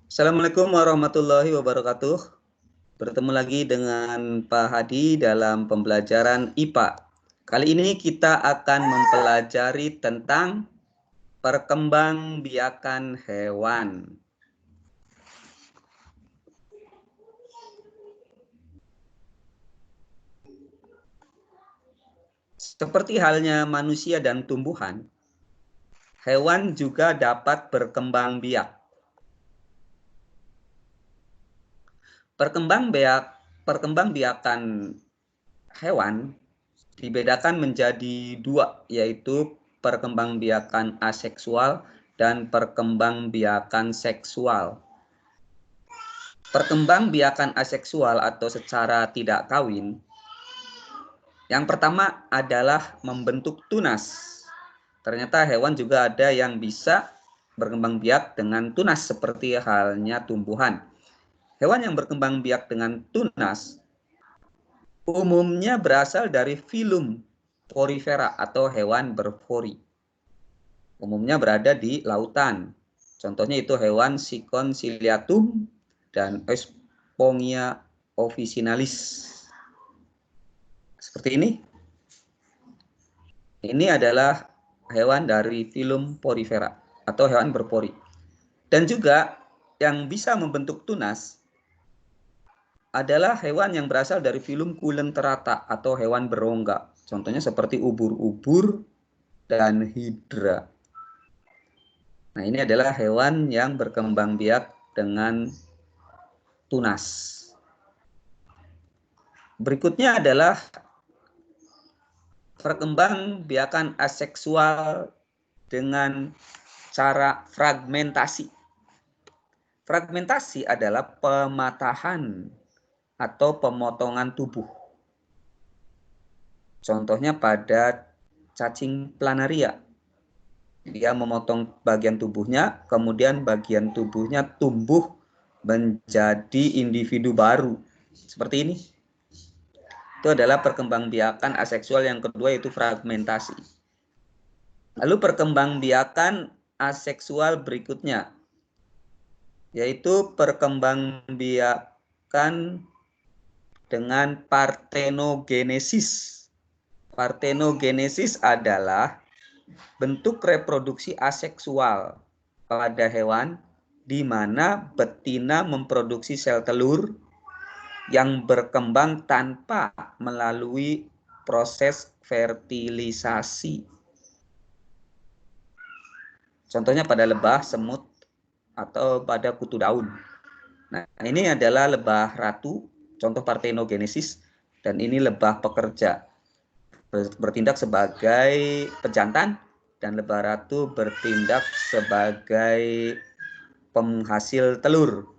Assalamualaikum warahmatullahi wabarakatuh. Bertemu lagi dengan Pak Hadi dalam pembelajaran IPA. Kali ini kita akan mempelajari tentang perkembangbiakan hewan. Seperti halnya manusia dan tumbuhan, hewan juga dapat berkembang biak. Perkembangbiakan hewan dibedakan menjadi dua, yaitu perkembangbiakan aseksual dan perkembangbiakan seksual. Perkembangbiakan aseksual atau secara tidak kawin, yang pertama adalah membentuk tunas. Ternyata hewan juga ada yang bisa berkembang biak dengan tunas seperti halnya tumbuhan. Hewan yang berkembang biak dengan tunas umumnya berasal dari filum porifera atau hewan berpori. Umumnya berada di lautan. Contohnya itu hewan Sikon ciliatum dan Espongia officinalis. Seperti ini. Ini adalah hewan dari filum porifera atau hewan berpori. Dan juga yang bisa membentuk tunas adalah hewan yang berasal dari filum Coelenterata atau hewan berongga. Contohnya seperti ubur-ubur dan hidra. Nah, ini adalah hewan yang berkembang biak dengan tunas. Berikutnya adalah perkembangbiakan aseksual dengan cara fragmentasi. Fragmentasi adalah pematahan atau pemotongan tubuh. Contohnya pada cacing planaria. Dia memotong bagian tubuhnya, kemudian bagian tubuhnya tumbuh menjadi individu baru. Seperti ini. Itu adalah perkembangbiakan aseksual. Yang kedua yaitu fragmentasi. Lalu perkembangbiakan aseksual berikutnya yaitu perkembangbiakan dengan partenogenesis. Partenogenesis adalah bentuk reproduksi aseksual pada hewan di mana betina memproduksi sel telur yang berkembang tanpa melalui proses fertilisasi. Contohnya pada lebah, semut, atau pada kutu daun. Nah, ini adalah lebah ratu, contoh partenogenesis, dan ini lebah pekerja, bertindak sebagai pejantan, dan lebah ratu bertindak sebagai penghasil telur.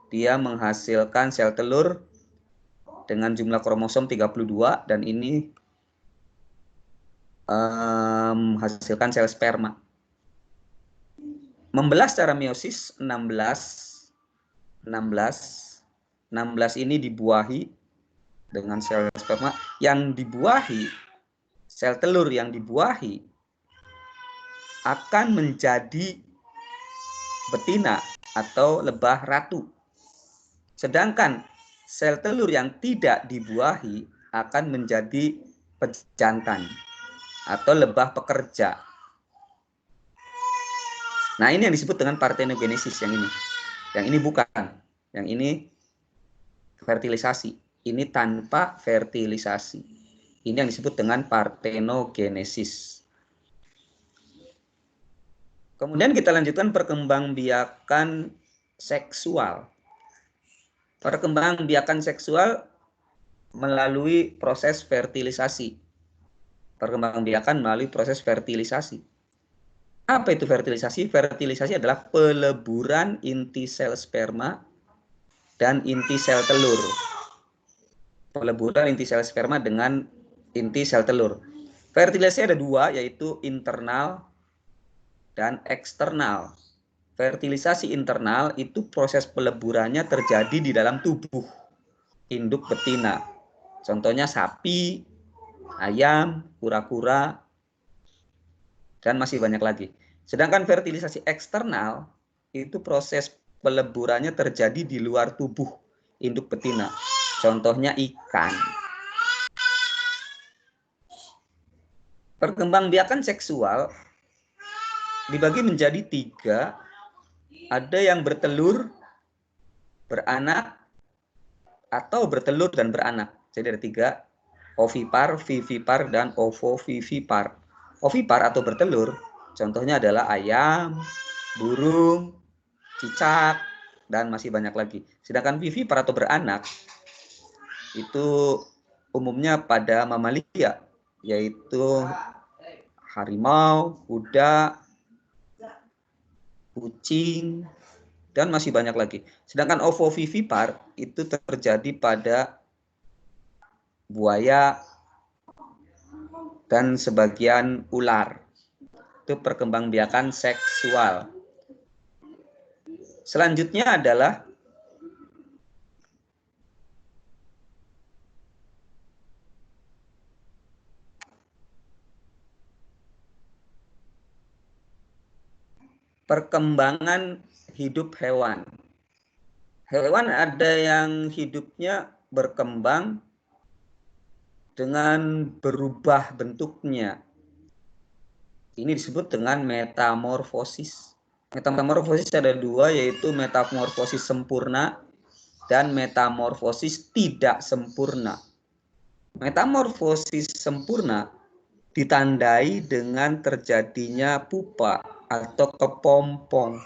Dia menghasilkan sel telur dengan jumlah kromosom 32, dan ini menghasilkan sel sperma. Membelah secara meiosis 16 ini dibuahi dengan sel sperma. Yang dibuahi, sel telur yang dibuahi akan menjadi betina atau lebah ratu. Sedangkan sel telur yang tidak dibuahi akan menjadi pejantan atau lebah pekerja. Nah, ini yang disebut dengan partenogenesis yang ini. Yang ini bukan. Yang ini fertilisasi. Ini tanpa fertilisasi. Ini yang disebut dengan partenogenesis. Kemudian kita lanjutkan perkembangbiakan seksual. Perkembangbiakan seksual melalui proses fertilisasi. Perkembangbiakan melalui proses fertilisasi. Apa itu fertilisasi? Fertilisasi adalah peleburan inti sel sperma dan inti sel telur. Peleburan inti sel sperma dengan inti sel telur. Fertilisasi ada dua, yaitu internal dan eksternal. Fertilisasi internal itu proses peleburannya terjadi di dalam tubuh induk betina. Contohnya sapi, ayam, kura-kura, dan masih banyak lagi. Sedangkan fertilisasi eksternal itu proses peleburannya terjadi di luar tubuh induk betina. Contohnya ikan. Perkembangbiakan seksual dibagi menjadi 3. Ada yang bertelur, beranak, atau bertelur dan beranak. Jadi ada 3, ovipar, vivipar, dan ovovivipar. Ovipar atau bertelur, contohnya adalah ayam, burung, cicak, dan masih banyak lagi. Sedangkan vivipar atau beranak, itu umumnya pada mamalia, yaitu harimau, kuda, kucing, dan masih banyak lagi. Sedangkan ovovivipar itu terjadi pada buaya dan sebagian ular. Itu perkembangbiakan seksual. Selanjutnya adalah perkembangan hidup hewan. Hewan ada yang hidupnya berkembang dengan berubah bentuknya. Ini disebut dengan metamorfosis. Metamorfosis ada 2, yaitu metamorfosis sempurna dan metamorfosis tidak sempurna. Metamorfosis sempurna ditandai dengan terjadinya pupa atau kepompong.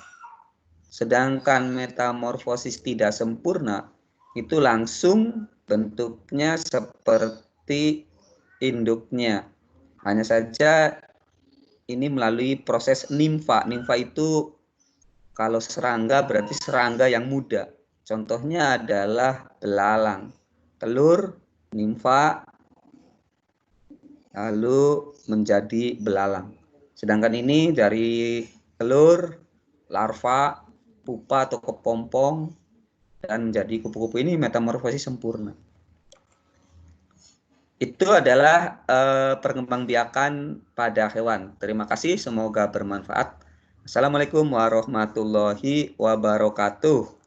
Sedangkan metamorfosis tidak sempurna itu langsung bentuknya seperti induknya. Hanya saja ini melalui proses nimfa. Nimfa itu kalau serangga berarti serangga yang muda. Contohnya adalah belalang. Telur, nimfa, lalu menjadi belalang. Sedangkan ini dari telur, larva, pupa atau kepompong, dan menjadi kupu-kupu. Ini metamorfosis sempurna. Itu adalah perkembangbiakan pada hewan. Terima kasih, semoga bermanfaat. Assalamualaikum warahmatullahi wabarakatuh.